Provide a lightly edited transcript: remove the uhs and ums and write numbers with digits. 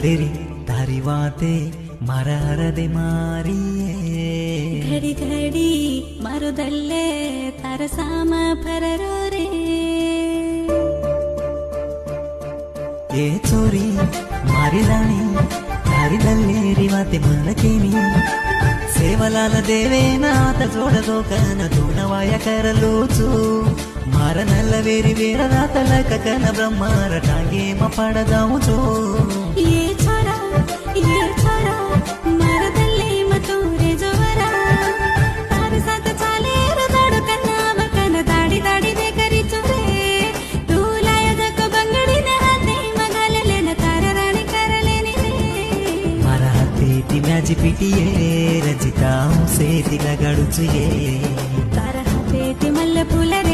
ताड़ेरी तारी वाते मारा हरदे मारिए घड़ी घड़ी मारो दल्ले तार सामा फररो रे ये चोरी मारी राणी तारी दल्लेरी वाते मनकेनी सेवलाल देवेनाथ जोडदोकन तूनवाय करलोचु मारनल्ल वेरी वीरदातल ककन ब्रह्मार टांगे मपडदाउचु ये छोरा मार दल्ले मतोरे जोरा तार साथ चाले रदाड़ कन्ना मकन दाड़ी दाड़ी दे करी चोरे तू लाया जको बंगड़ी ने हाथे मगाल लेना तार रानी कर लेनी रे मारा हाथे तिम्याजी पिटिये रजिता से तिला गाडुचुये तार हाथे ती मल्ल फुल रे